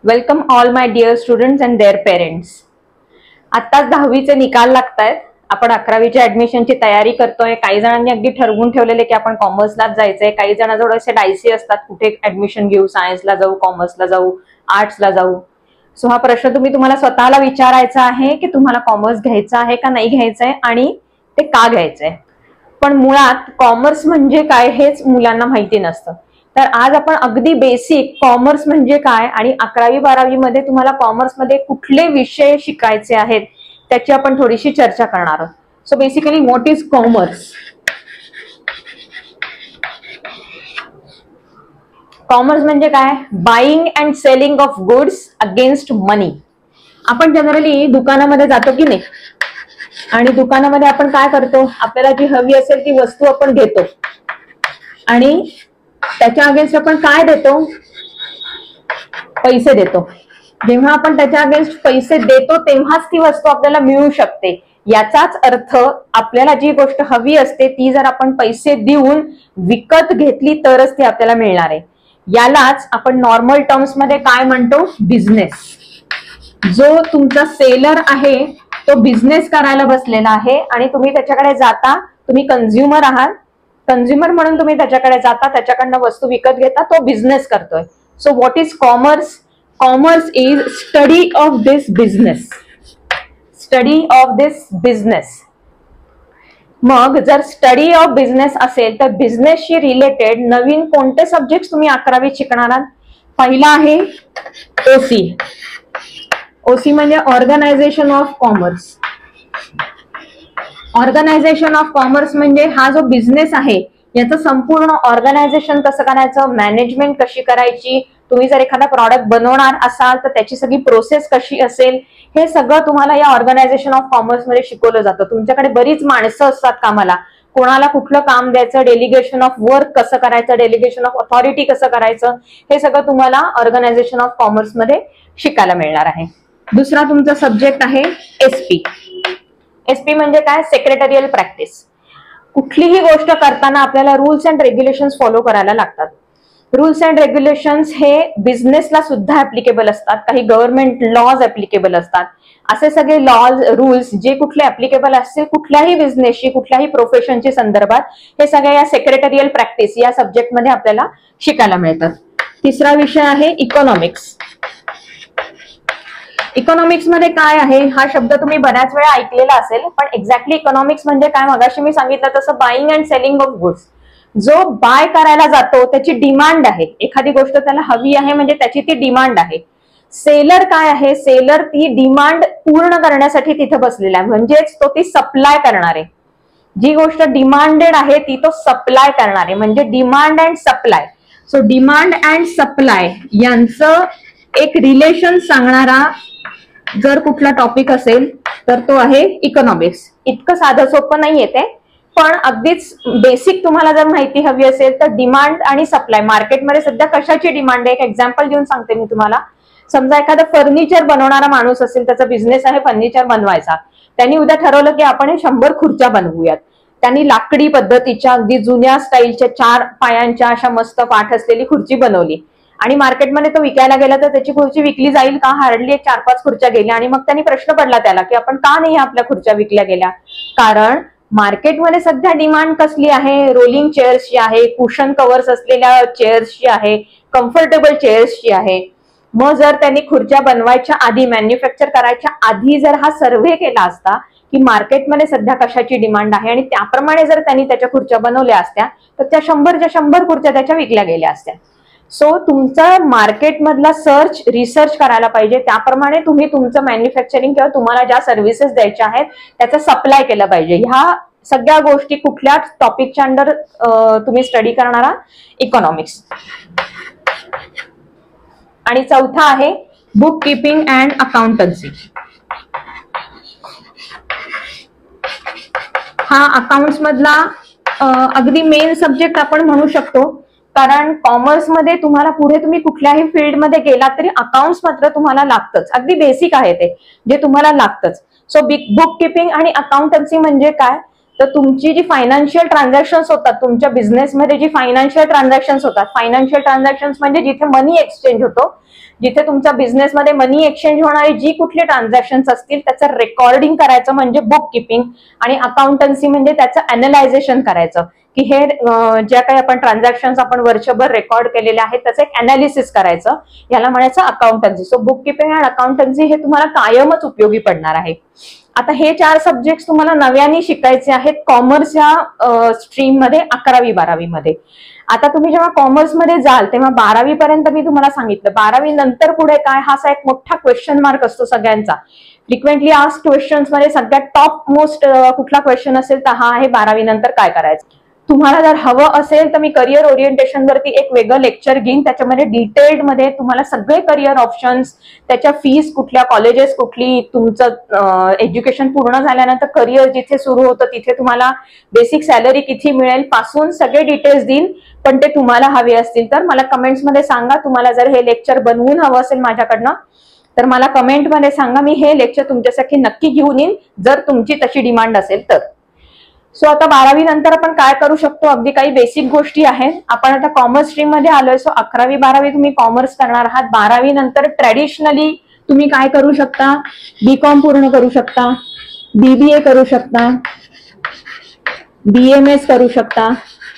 Welcome all my dear students and their parents. आत्ताच 10वीचे निकाल लागतायत. आपण 11वीच्या ऍडमिशनची तयारी करतोय. काही जणांनी अगदी ठरवून ठेवलेले की आपण कॉमर्सलाच जायचंय. काही जणांजवळ असे डायसी असतात, कुठे ऍडमिशन घेऊ, सायन्सला जाऊ, कॉमर्सला जाऊ, आर्ट्सला जाऊ. सो हा प्रश्न तुम्हाला स्वतःला विचारायचा आहे की तुम्हाला कॉमर्स घ्यायचं आहे का नाही घ्यायचंय आणि ते का घ्यायचंय. पण मुळात कॉमर्स म्हणजे काय हेच मुलांना माहिती नसतं. तर आज आपण अगदी बेसिक कॉमर्स म्हणजे काय आणि 11वी-12वी मध्ये तुम्हाला कॉमर्स मध्ये कुठले विषय शिकायचे आहेत त्याची आपण थोडीशी चर्चा करणार आहोत. So basically what is commerce? Commerce म्हणजे काय? Buying and selling of goods against money. आपण जनरली दुकानामध्ये जातो की नाही, आणि दुकानामध्ये आपण काय करतो, आपल्याला जी हवी असेल ती वस्तू आपण घेतो आणि त्याच्या अगेन्स्ट आपण काय देतो? पैसे देतो. जेव्हा आपण त्याच्या अगेन्स्ट पैसे देतो तेव्हाच ती वस्तू आपल्याला मिळू शकते. याचाच अर्थ आपल्याला जी गोष्ट हवी असते ती जर आपण पैसे देऊन विकत घेतली तरच ती आपल्याला मिळणार आहे. यालाच आपण नॉर्मल टर्म्स मध्ये काय म्हणतो? बिझनेस. जो तुमचा सेलर आहे तो बिझनेस करायला बसलेला आहे आणि तुम्ही त्याच्याकडे जाता. तुम्ही कंझ्युमर आहात, कंझ्युमर म्हणून तुम्ही त्याच्याकडे जाता, त्याच्याकडनं वस्तू विकत घेता. तो बिझनेस करतोय. So what is commerce? Commerce is study of this business. Study of this business. मग जर स्टडी ऑफ बिझनेस असेल तर बिझनेसशी रिलेटेड नवीन कोणते सब्जेक्ट तुम्ही 11वीत शिकणार आहात? पहिला आहे ओसी. ओसी म्हणजे organisation of commerce. Organisation of commerce म्हणजे हा जो बिझनेस आहे याचं संपूर्ण ऑर्गनायझेशन कसं करायचं, मॅनेजमेंट कशी करायची, तुम्ही जर एखादा प्रॉडक्ट बनवणार असाल तर त्याची सगळी प्रोसेस कशी असेल, हे सगळं तुम्हाला या ऑर्गनायझेशन ऑफ कॉमर्स मध्ये शिकवलं जातं. तुमच्याकडे बरीच माणसं असतात कामाला, कोणाला कुठलं काम द्यायचं, डेलिगेशन ऑफ वर्क कसं करायचं, डेलिगेशन ऑफ अथॉरिटी कसं करायचं, हे सगळं तुम्हाला ऑर्गनायझेशन ऑफ कॉमर्स मध्ये शिकायला मिळणार आहे. दुसरा तुमचा सब्जेक्ट आहे एसपी. एसपी म्हणजे काय? Secretarial practice. कुठलीही गोष्ट करताना आपल्याला रूल्स अँड रेग्युलेशन्स फॉलो करायला लागतात. रूल्स अँड रेग्युलेशन्स हे बिझनेसला सुद्धा ऍप्लिकेबल असतात, काही गव्हर्नमेंट लॉज ऍप्लिकेबल असतात. असे सगळे लॉज, रूल्स जे कुठले ऍप्लिकेबल असतील कुठल्याही बिझनेसची, कुठल्याही प्रोफेशनची संदर्भात, हे सगळे या सेक्रेटरियल प्रॅक्टिस या सब्जेक्ट मध्ये आपल्याला शिकायला मिळतात. तिसरा विषय आहे इकॉनॉमिक्स. इकॉनॉमिक्स मध्ये काय आहे हा शब्द तुम्ही बऱ्याच वेळा ऐकलेला असेल, पण एक्झॅक्टली इकॉनॉमिक्स म्हणजे काय? मगाशी मी सांगितलं तसं buying and selling of goods. जो बाय करायला जातो त्याची डिमांड आहे, एखादी गोष्ट त्याला हवी आहे म्हणजे त्याची ती डिमांड आहे. सेलर काय आहे? सेलर ती डिमांड पूर्ण करण्यासाठी तिथे बसलेला आहे, म्हणजेच तो ती सप्लाय करणार आहे. जी गोष्ट डिमांडेड आहे ती तो सप्लाय करणार आहे, म्हणजे demand and supply. So demand and supply यांचं एक रिलेशन सांगणारा जर कुठला टॉपिक असेल तर तो आहे इकॉनॉमिक्स. इतकं साधं सोपं नाही येते, पण अगदीच बेसिक तुम्हाला जर माहिती हवी असेल तर डिमांड आणि सप्लाय, मार्केटमध्ये सध्या कशाची डिमांड आहे एक एक्झाम्पल देऊन सांगते मी तुम्हाला. समजा एखादा फर्निचर बनवणारा माणूस असेल, त्याचा बिझनेस आहे फर्निचर बनवायचा. त्यांनी उद्या ठरवलं की आपण 100 खुर्च्या बनवूयात. त्यांनी लाकडी पद्धतीच्या अगदी जुन्या स्टाईलच्या 4 पायांच्या अशा मस्त पाठ असलेली खुर्ची बनवली आणि मार्केटमध्ये तो विकायला गेला तर त्याची खुर्ची विकली जाईल का? हार्डली 4-5 खुर्च्या गेल्या. आणि मग त्यांनी प्रश्न पडला त्याला की आपण का नाही आपल्या खुर्च्या विकल्या गेल्या? कारण मार्केटमध्ये सध्या डिमांड कसली आहे? रोलिंग चेअर्सची आहे, कुशन कव्हर्स असलेल्या चेअर्सची आहे, कम्फर्टेबल चेअर्सची आहे. मग जर त्यांनी खुर्च्या बनवायच्या आधी, मॅन्युफॅक्चर करायच्या आधी जर हा सर्व्हे केला असता की मार्केटमध्ये सध्या कशाची डिमांड आहे आणि त्याप्रमाणे जर त्यांनी त्याच्या खुर्च्या बनवल्या असत्या तर त्या 100च्या 100 खुर्च्या त्याच्या विकल्या गेल्या असत्या. सो तुमचं मार्केटमधला रिसर्च करायला पाहिजे. त्याप्रमाणे तुम्ही तुमचं मॅन्युफॅक्चरिंग किंवा तुम्हाला ज्या सर्व्हिसेस द्यायच्या आहेत त्याचा सप्लाय केला पाहिजे. ह्या सगळ्या गोष्टी कुठल्या टॉपिकच्या अंडर तुम्ही स्टडी करणारा? इकॉनॉमिक्स. आणि चौथा आहे बुक कीपिंग अँड अकाउंटन्सी. हा अकाउंट्स मधला अगदी मेन सब्जेक्ट आपण म्हणू शकतो, कारण कॉमर्समध्ये तुम्हाला पुढे तुम्ही कुठल्याही फील्डमध्ये गेलात तरी अकाउंट्स मात्र तुम्हाला लागतच. अगदी बेसिक आहे ते, जे तुम्हाला लागतच. सो बुक कीपिंग आणि अकाउंटन्सी म्हणजे काय? तर तुमची जी फायनान्शियल ट्रान्झॅक्शन्स होतात, तुमच्या बिझनेसमध्ये जी फायनान्शियल ट्रान्झॅक्शन्स होतात, फायनान्शियल ट्रान्झॅक्शन्स म्हणजे जिथे मनी एक्सचेंज होतो, जिथे तुमच्या बिझनेसमध्ये मनी एक्सचेंज होणारी जी कुठली ट्रान्झॅक्शन्स असतील त्याचं रेकॉर्डिंग करायचं म्हणजे बुक किपिंग, आणि अकाउंटन्सी म्हणजे त्याचं अनालायझेशन करायचं की हे ज्या काही आपण ट्रान्झॅक्शन्स आपण वर्षभर रेकॉर्ड केलेले आहेत त्याचं एक अनालिसिस करायचं, याला म्हणायचं अकाउंटन्सी. सो बुक किपिंग आणि अकाउंटन्सी हे तुम्हाला कायमच उपयोगी पडणार आहे. आता हे 4 सब्जेक्ट तुम्हाला नव्याने शिकायचे आहेत कॉमर्स या स्ट्रीम मध्ये 11वी 12वी मध्ये. आता तुम्ही जेव्हा कॉमर्स मध्ये जाल तेव्हा 12वी पर्यंत मी तुम्हाला सांगितलं, 12वी नंतर पुढे काय हा असा एक मोठा क्वेश्चन मार्क असतो सगळ्यांचा. फ्रिक्वेंटली आस्क्ड क्वेश्चन्स मध्ये सगळ्यात टॉप मोस्ट कुठला क्वेश्चन असेल तर हा आहे 12वी नंतर काय करायचं. तुम्हाला जर हवं असेल तर मी करिअर ओरिएंटेशन वरती एक वेगळं लेक्चर घेईन, त्याच्यामध्ये डिटेल्ड मध्ये तुम्हाला सगळे करिअर ऑप्शन्स, त्याच्या फीस कुठल्या, कॉलेजेस कुठली, तुमचं एज्युकेशन पूर्ण झाल्यानंतर करिअर जिथे सुरू होतं तिथे तुम्हाला बेसिक सॅलरी किती मिळेल पासून सगळे डिटेल्स देईन. पण ते तुम्हाला हवे असतील तर मला कमेंट्समध्ये सांगा. तुम्हाला जर हे लेक्चर बनवून हवं असेल माझ्याकडनं तर मला कमेंटमध्ये सांगा, मी हे लेक्चर तुमच्यासाठी नक्की घेऊन येईन जर तुमची तशी डिमांड असेल तर. सो आता 12वी नंतर आपण काय करू शकतो, अगदी काही बेसिक गोष्टी आहेत. आपण आता कॉमर्स स्ट्रीम मध्ये आलोय. सो 11वी 12वी तुम्ही कॉमर्स करणार आहात. 12वी नंतर ट्रॅडिशनली तुम्ही काय करू शकता, बीकॉम पूर्ण करू शकता, बीबीए करू शकता, बीएमएस करू शकता.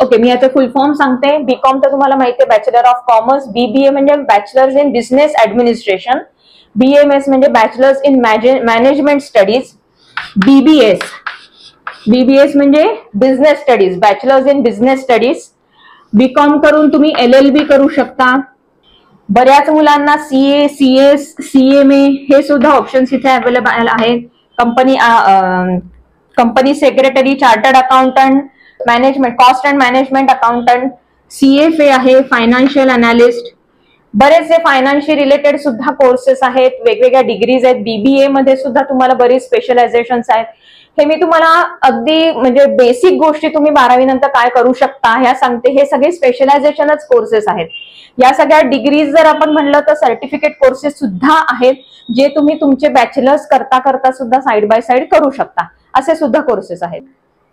ओके, मी याचे फुल फॉर्म सांगते. बीकॉम तर तुम्हाला माहिती आहे, बॅचलर ऑफ कॉमर्स. बीबीए म्हणजे bachelors in business administration. BMS म्हणजे bachelors in management studies. BBS म्हणजे business studies, bachelors in business studies. BCom करून तुम्ही LLB करू शकता. बऱ्याच मुलांना CA, CS, CMA हे सुद्धा ऑप्शन्स इथे अवेलेबल आहेत. Company secretary, chartered accountant, management, cost and management accountant, CFA आहे, फायनान्शियल अनालिस्ट. बरेचसे फायनान्शियल रिलेटेड सुद्धा कोर्सेस आहेत, वेगवेगळ्या डिग्रीज आहेत. BBA मध्ये सुद्धा तुम्हाला बरीच स्पेशलायझेशन्स आहेत. हे मी तुम्हाला अगदी म्हणजे बेसिक गोष्टी तुम्ही 12वी नंतर काय करू शकता ह्या सांगते. हे सगळे स्पेशलायझेशनच कोर्सेस आहेत. या सगळ्या डिग्रीज जर आपण म्हणलं तर सर्टिफिकेट कोर्सेस सुद्धा आहेत जे तुम्ही तुमचे बॅचलर्स करता करता सुद्धा साइड बाय साइड करू शकता. असे सुद्धा कोर्सेस आहेत.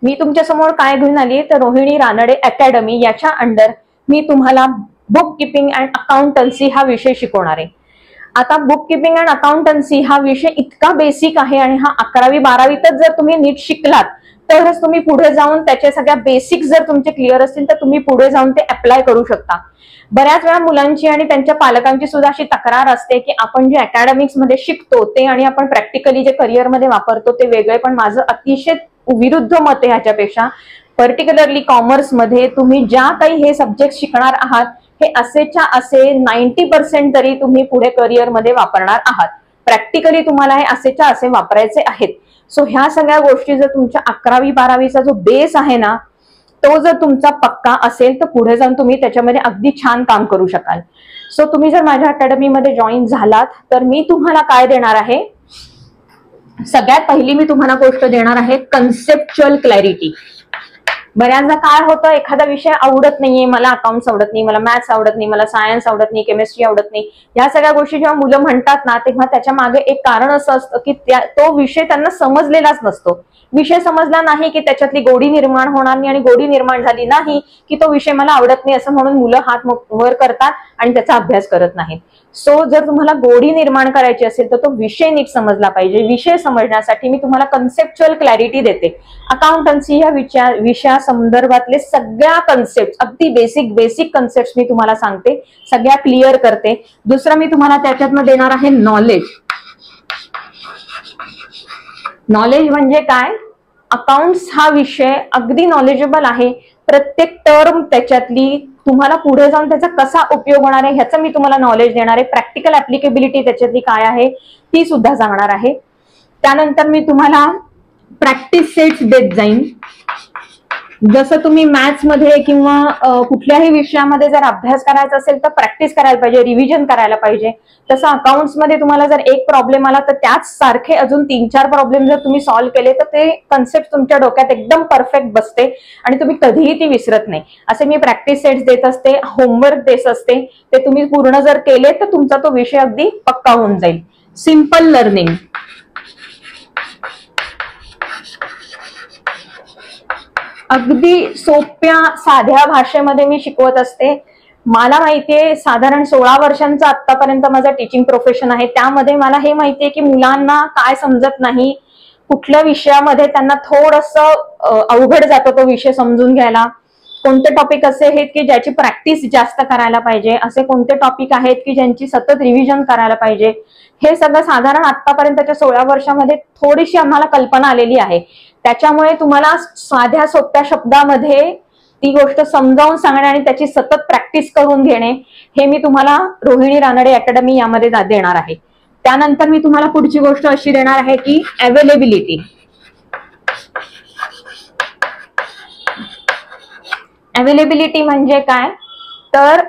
मी तुमच्या समोर काय घेऊन आली तर रोहिणी रानडे अकॅडमी याच्या अंडर मी तुम्हाला बुक किपिंग अँड अकाउंटन्सी हा विषय शिकवणार आहे. आता बुक किपिंग अँड अकाउंटन्सी हा विषय इतका बेसिक आहे आणि हा 11वी 12वीतच जर तुम्ही नीट शिकलात तरच तुम्ही पुढे जाऊन त्याचे सगळ्या बेसिक जर तुमचे क्लिअर असतील तर तुम्ही पुढे जाऊन ते अप्लाय करू शकता. बऱ्याच वेळा मुलांची आणि त्यांच्या पालकांची सुद्धा अशी तक्रार असते की आपण जे अकॅडमिक्स मध्ये शिकतो ते आणि आपण प्रॅक्टिकली जे करिअरमध्ये वापरतो ते वेगळे. पण माझं अतिशय विरुद्ध मत आहे ह्याच्यापेक्षा. पर्टिक्युलरली कॉमर्स मध्ये तुम्ही ज्या काही हे सब्जेक्ट शिकणार आहात हे असेच्या असे 90% तरी तुम्ही पुढे करिअरमध्ये वापरणार आहात. प्रॅक्टिकली तुम्हाला हे असेच्या असे वापरायचे आहेत. सो ह्या सगळ्या गोष्टी जर तुमच्या 11वी 12वीचा जो बेस आहे ना तो जर तुमचा पक्का असेल तर पुढे जाऊन तुम्ही त्याच्यामध्ये अगदी छान काम करू शकाल. सो तुम्ही जर माझ्या अकॅडमीमध्ये जॉईन झालात तर मी तुम्हाला काय देणार आहे, सगळ्यात पहिली मी तुम्हाला गोष्ट देणार आहे कन्सेप्च्युअल क्लॅरिटी. बऱ्याचदा काय होतं, एखादा विषय आवडत नाहीये, मला अकाउंट्स आवडत नाही, मला मॅथ्स आवडत नाही, मला सायन्स आवडत नाही, केमिस्ट्री आवडत नाही, या सगळ्या गोष्टी जेव्हा मुलं म्हणतात ना तेव्हा त्याच्या मागे एक कारण असं असतं की तो विषय त्यांना समजलेलाच नसतो. विषय समजला नाही की त्याच्यातली गोडी निर्माण होणार नाही आणि गोडी निर्माण झाली नाही की तो विषय मला आवडत नाही असं म्हणून मुलं हात वर करतात आणि त्याचा अभ्यास करत नाहीत. सो जर तुम्हाला गोडी निर्माण करायची असेल तर तो विषय नीट समजला पाहिजे. विषय समजण्यासाठी मी तुम्हाला कन्सेप्च्युअल क्लॅरिटी देते. अकाउंटन्सी या विषया संदर्भातले सगळ्या कन्सेप्ट, अगदी बेसिक कन्सेप्ट मी तुम्हाला सांगते, सगळ्या क्लिअर करते. दुसरं मी तुम्हाला त्याच्यातनं देणार आहे नॉलेज. नॉलेज म्हणजे काय, अकाउंट्स हा विषय अगदी नॉलेजेबल आहे. प्रत्येक टर्म त्याच्यातली तुम्हाला पुढे जाऊन त्याचा कसा उपयोग होणार आहे ह्याचं मी तुम्हाला नॉलेज देणार आहे. प्रॅक्टिकल ऍप्लिकेबिलिटी त्याच्यातली काय आहे ती सुद्धा सांगणार आहे. त्यानंतर मी तुम्हाला प्रॅक्टिस सेट्स देत जाईन. जसं तुम्ही मॅथ्स मध्ये किंवा कुठल्याही विषयामध्ये जर अभ्यास करायचा असेल तर प्रॅक्टिस करायला पाहिजे, रिव्हिजन करायला पाहिजे. तसं अकाउंट्स मध्ये तुम्हाला जर एक प्रॉब्लेम आला तर त्याच सारखे अजून 3-4 प्रॉब्लेम जर तुम्ही सॉल्व्ह केले तर ते कन्सेप्ट तुमच्या डोक्यात एकदम परफेक्ट बसते आणि तुम्ही कधीही ती विसरत नाही. असे मी प्रॅक्टिस सेट्स देत असते, होमवर्क देत असते. ते तुम्ही पूर्ण जर केले तर तुमचा तो विषय अगदी पक्का होऊन जाईल. Simple learning. अगदी सोप्या साध्या भाषेमध्ये मी शिकवत असते. मला माहितीये साधारण 16 वर्षांचं आतापर्यंत माझं टीचिंग प्रोफेशन आहे. त्यामध्ये मला हे माहितीये की मुलांना काय समजत नाही, कुठल्या विषयामध्ये त्यांना थोडंसं अवघड जातो तो विषय समजून घ्यायला, कोणते टॉपिक असे आहेत की ज्याची प्रॅक्टिस जास्त करायला पाहिजे, असे कोणते टॉपिक आहेत की ज्यांची सतत रिव्हिजन करायला पाहिजे, हे सगळं साधारण आतापर्यंतच्या 16 वर्षामध्ये थोडीशी आम्हाला कल्पना आलेली आहे. त्याच्यामुळे तुम्हाला साध्या सोप्या शब्दामध्ये ती गोष्ट समजावून सांगणे आणि त्याची सतत प्रॅक्टिस करून घेणे हे मी तुम्हाला रोहिणी रानडे अकॅडमी यामध्ये देणार आहे. त्यानंतर मी तुम्हाला पुढची गोष्ट अशी देणार आहे की अवेलेबिलिटी. अवेलेबिलिटी म्हणजे काय, तर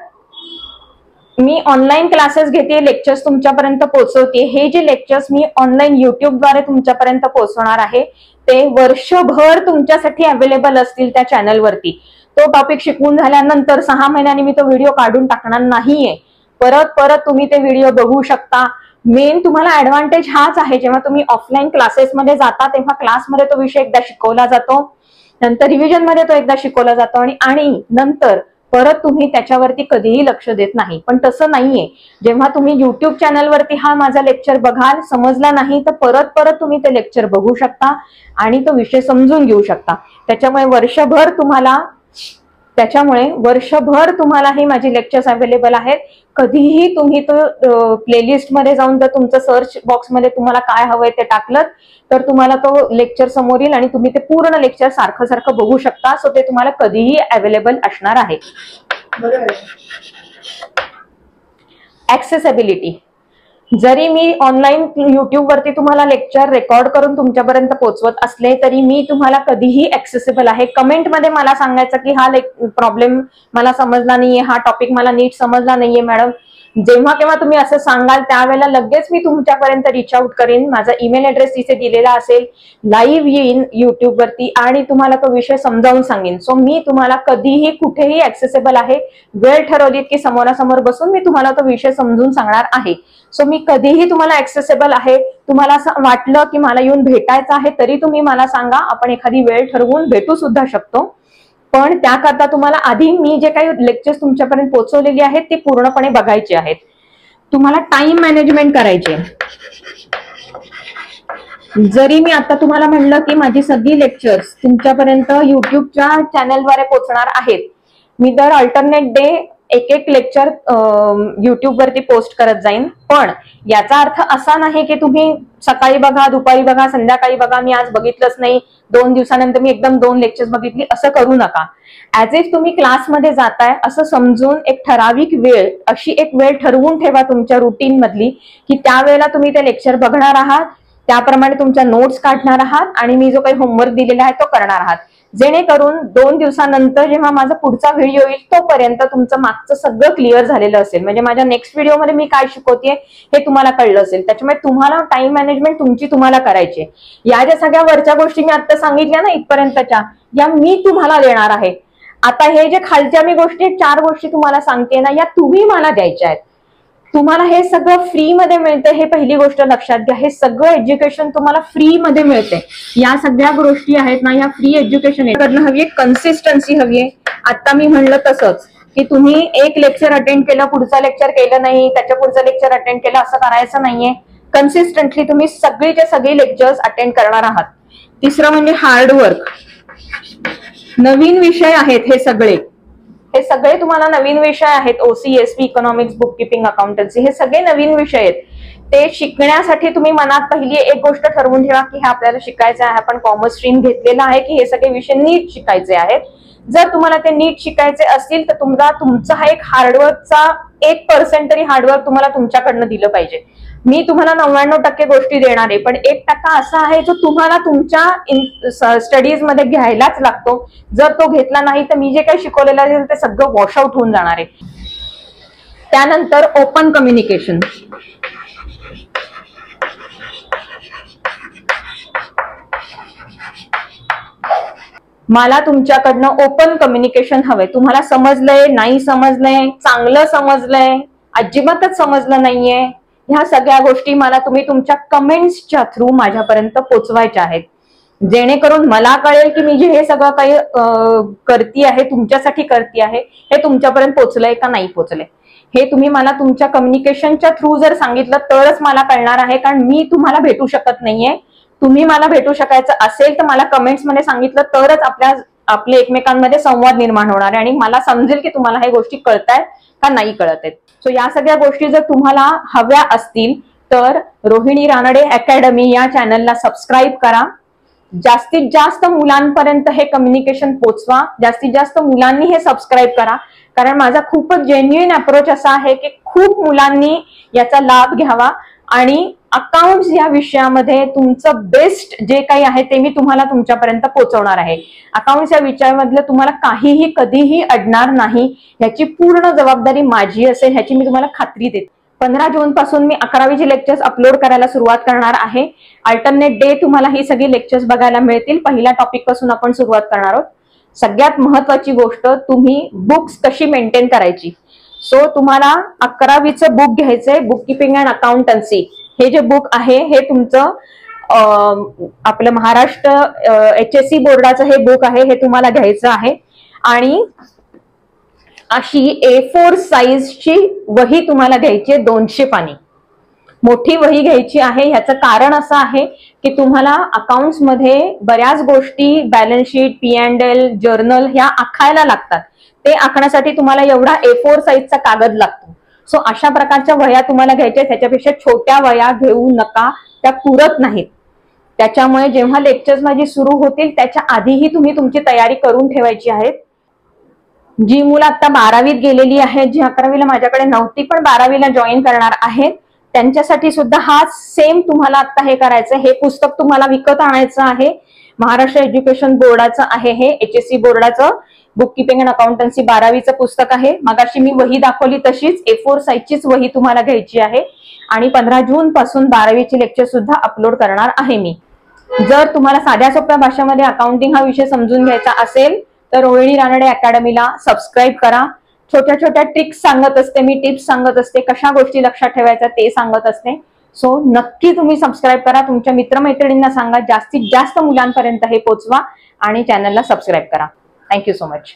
मी ऑनलाईन क्लासेस घेते, लेक्चर्स तुमच्यापर्यंत पोहोचवते. हे जे लेक्चर्स मी ऑनलाईन युट्यूबद्वारे तुमच्यापर्यंत पोहोचवणार आहे ते वर्षभर तुमच्यासाठी अवेलेबल असतील त्या चॅनलवरती. तो टॉपिक शिकवून झाल्यानंतर 6 महिन्यांनी मी तो व्हिडिओ काढून टाकणार नाहीये. परत परत तुम्ही ते व्हिडिओ बघू शकता. मेन तुम्हाला ऍडव्हान्टेज हाच आहे, जेव्हा तुम्ही ऑफलाईन क्लासेसमध्ये जाता तेव्हा क्लासमध्ये तो विषय एकदा शिकवला जातो, नंतर रिव्हिजन मध्ये तो एकदा शिकवला जातो आणि नंतर परत तुम्ही त्याच्यावरती कधीही लक्ष देत नाही. पण तसं नाहीये. जेव्हा तुम्ही युट्यूब चॅनलवरती हा माझा लेक्चर बघाल, समजला नाही तर परत परत तुम्ही ते लेक्चर बघू शकता आणि तो विषय समजून घेऊ शकता. त्याच्यामुळे वर्षभर तुम्हाला ही माझी लेक्चर्स अवेलेबल आहेत. कधीही तुम्ही तो प्लेलिस्ट मध्ये जाऊन जर तुमचं सर्च बॉक्समध्ये तुम्हाला काय हवंय ते टाकलं तर तुम्हाला तो लेक्चर समोर येईल आणि तुम्ही ते पूर्ण लेक्चर सारखं सारखं बघू शकता. सो ते तुम्हाला कधीही अवेलेबल असणार आहे. ऍक्सेसिबिलिटी. जरी मी ऑनलाईन युट्यूब वरती तुम्हाला लेक्चर रेकॉर्ड करून तुमच्यापर्यंत पोहोचवत असले तरी मी तुम्हाला कधीही ऍक्सेसिबल आहे. कमेंटमध्ये मला सांगायचं की हा प्रॉब्लेम मला समजला नाहीये, हा टॉपिक मला नीट समजला नाहीये मॅडम. जेव्हा केव्हा तुम्ही असं सांगाल त्यावेळेला लगेच मी तुमच्यापर्यंत रिच आउट करेन. माझा ईमेल ऍड्रेस तिथे दिलेला असेल, लाईव्ह येईन युट्यूब वरती आणि तुम्हाला तो विषय समजावून सांगेन. सो मी तुम्हाला कधीही कुठेही ऍक्सेसिबल आहे. वेळ ठरवलीत की समोरासमोर बसून मी तुम्हाला तो विषय समजून सांगणार आहे. सो मी कधीही तुम्हाला ऍक्सेसिबल आहे. तुम्हाला असं वाटलं की मला येऊन भेटायचं आहे तरी तुम्ही मला सांगा, आपण एखादी वेळ ठरवून भेटू सुद्धा शकतो. पण त्याकरता तुम्हाला आधी मी जे काही लेक्चर्स तुमच्यापर्यंत पोहोचवलेली आहेत ती पूर्णपणे बघायची आहेत. तुम्हाला टाइम मॅनेजमेंट करायचे. जरी मी आता तुम्हाला म्हणलं की माझी सगळी लेक्चर्स तुमच्यापर्यंत युट्यूबच्या चॅनलद्वारे पोहोचणार आहेत, मी दर अल्टरनेट डे एक लेक्चर युट्यूब वरती पोस्ट करत जाईन. पण याचा अर्थ असा नाही की तुम्ही सकाळी बघा, दुपारी बघा, संध्याकाळी बघा, मी आज बघितलंच नाही, 2 दिवसानंतर मी एकदम 2 लेक्चर्स बघितली, असं करू नका. ऍज इफ तुम्ही क्लासमध्ये जाताय असं समजून एक ठराविक वेळ, अशी एक वेळ ठरवून ठेवा तुमच्या रुटीन मधली की त्यावेळेला तुम्ही ते लेक्चर बघणार आहात, त्याप्रमाणे तुमच्या नोट्स काढणार आहात आणि मी जो काही होमवर्क दिलेला आहे तो करणार आहात. जेणेकरून 2 दिवसानंतर जेव्हा माझा पुढचा व्हिडिओ येईल तोपर्यंत तुमचं मागचं सगळं क्लिअर झालेलं असेल. म्हणजे माझ्या नेक्स्ट व्हिडिओमध्ये मी काय शिकवतेय हे तुम्हाला कळलं असेल. त्याच्यामुळे तुम्हाला टाइम मॅनेजमेंट तुम्हाला करायची. या ज्या सगळ्या वरच्या गोष्टी मी आता सांगितल्या ना इथपर्यंतच्या, या मी तुम्हाला देणार आहे. आता हे जे खालच्या मी गोष्टी 4 गोष्टी तुम्हाला सांगते ना, या तुम्ही मला द्यायच्या आहेत. तुम्हाला हे सगळं फ्री मध्ये मिळतं, हे पहिली गोष्ट लक्षात घ्या. हे सगळं एज्युकेशन तुम्हाला फ्री मध्ये मिळते. या सगळ्या गोष्टी आहेत ना, या फ्री एज्युकेशन हवी आहे, कन्सिस्टन्सी हवी आहे. आता मी म्हणलं तसंच की तुम्ही एक लेक्चर अटेंड केलं, पुढचा लेक्चर केलं नाही, त्याच्या पुढचं लेक्चर अटेंड केलं, असं करायचं नाहीये. कन्सिस्टंटली तुम्ही सगळीचे सगळी लेक्चर्स अटेंड करणार आहात. तिसरं म्हणजे हार्डवर्क. नवीन विषय आहेत हे सगळे तुम्हाला नवीन विषय आहेत. OCSP, economics, book keeping, accountancy, हे सगळे नवीन विषय आहेत. ते शिकण्यासाठी तुम्ही मनात पहिली एक गोष्ट ठरवून ठेवा की हे आपल्याला शिकायचं आहे. आपण कॉमर्स स्ट्रीम घेतलेला आहे की हे सगळे विषय नीट शिकायचे आहेत. जर तुम्हाला ते नीट शिकायचे असतील तर तुमचा हा एक हार्डवर्कचा 1% तरी हार्डवर्क तुम्हाला तुमच्याकडनं दिलं पाहिजे. मी तुम्हाला 99% गोष्टी देणार आहे, पण 1% असा आहे जो तुम्हाला तुमच्या स्टडीज मध्ये घ्यायलाच लागतो. जर तो घेतला नाही तर मी जे काही शिकवलेलं आहे ते सगळं वॉशआउट होऊन जाणार आहे. त्यानंतर ओपन कम्युनिकेशन. मला तुमच्याकडनं ओपन कम्युनिकेशन हवंय. तुम्हाला समजलंय, नाही समजलंय, चांगलं समजलंय, अजिबातच समजलं नाहीये, ह्या सगळ्या गोष्टी मला तुम्ही तुमच्या कमेंट्सच्या थ्रू माझ्यापर्यंत पोहोचवायच्या आहेत. जेणेकरून मला कळेल की मी जे हे सगळं काही करते आहे, तुमच्यासाठी करते आहे, हे तुमच्यापर्यंत पोहोचलंय का नाही पोहोचलंय, हे तुम्ही मला तुमच्या कम्युनिकेशनच्या थ्रू जर सांगितलं तरच मला कळणार आहे. कारण मी तुम्हाला भेटू शकत नाहीये. तुम्ही मला भेटू शकायचं असेल तर मला कमेंट्स मध्ये सांगितलं तरच आपले एकमेकांमध्ये संवाद निर्माण होणार आहे आणि मला समजेल की तुम्हाला हे गोष्टी कळतायत का नाही कळत आहेत. सो या सगळ्या गोष्टी जर तुम्हाला हव्या असतील तर रोहिणी रानडे अकॅडमी या चॅनलला सबस्क्राईब करा. जास्तीत जास्त मुलांपर्यंत हे कम्युनिकेशन पोचवा. जास्तीत जास्त मुलांनी हे सबस्क्राईब करा. कारण माझा खूपच जेन्युइन अप्रोच असा आहे की खूप मुलांनी याचा लाभ घ्यावा आणि अकाउंट्स या विषयामध्ये तुमचं बेस्ट जे काही आहे ते मी तुम्हाला तुमच्यापर्यंत पोहोचवणार आहे. अकाउंट्स या विषयामधलं तुम्हाला काहीही कधीही अडणार नाही, ह्याची पूर्ण जबाबदारी माझी असेल, ह्याची मी तुम्हाला खात्री देते. 15 जून पासून मी 11वीचे लेक्चर्स अपलोड करायला सुरुवात करणार आहे. अल्टरनेट डे तुम्हाला ही सगळी लेक्चर्स बघायला मिळतील. पहिल्या टॉपिक पासून आपण सुरुवात करणार आहोत. सगळ्यात महत्वाची गोष्ट, तुम्ही बुक्स कशी मेंटेन करायची. सो तुम्हाला 11वीचं बुक घ्यायचंय, बुक किपिंग अँड अकाउंटन्सी. हे जे बुक आहे हे तुमचं आपलं महाराष्ट्र HSC बोर्डाचं हे बुक आहे, हे तुम्हाला घ्यायचं आहे. आणि अशी A4 साईजची वही तुम्हाला घ्यायची आहे, 200 पानी मोठी वही घ्यायची आहे. ह्याचं कारण असं आहे की तुम्हाला अकाउंट्स मध्ये बऱ्याच गोष्टी, बॅलन्स शीट, P&L, जर्नल ह्या आखायला लागतात. ते आखण्यासाठी तुम्हाला एवढा A4 साईजचा कागद लागतो. सो अशा प्रकारच्या वह्या तुम्हाला घ्यायच्या. त्याच्यापेक्षा छोट्या वह्या घेऊ नका, त्या पुरत नाहीत. त्याच्यामुळे जेव्हा लेक्चर्स माझी सुरू होतील त्याच्या आधीही तुम्ही तुमची तयारी करून ठेवायची आहे. जी मुलं आता 12वीत गेलेली आहेत, जी 11वीला माझ्याकडे नव्हती पण 12वीला जॉईन करणार आहेत, त्यांच्यासाठी सुद्धा हा सेम तुम्हाला आता हे करायचं. हे पुस्तक तुम्हाला विकत आणायचं आहे. महाराष्ट्र एज्युकेशन बोर्डाचं आहे हे, HSC बोर्डाचं बुक किपिंग अँड अकाउंटन्सी 12वीचं पुस्तक आहे. मगाशी मी वही दाखवली तशीच A4 साईजचीच वही तुम्हाला घ्यायची आहे. आणि 15 जून पासून 12वीचे लेक्चर सुद्धा अपलोड करणार आहे मी. जर तुम्हाला साध्या सोप्या भाषेमध्ये अकाउंटिंग हा विषय समजून घ्यायचा असेल तर रोहिणी रानडे अकॅडमीला सबस्क्राईब करा. छोट्या छोट्या ट्रिक्स सांगत असते मी, टिप्स सांगत असते, कशा गोष्टी लक्षात ठेवायच्या ते सांगत असते. सो नक्की तुम्ही सबस्क्राईब करा. तुमच्या मित्रमैत्रिणींना सांगा, जास्तीत जास्त मुलांपर्यंत हे पोहोचवा आणि चॅनलला सबस्क्राईब करा. Thank you so much.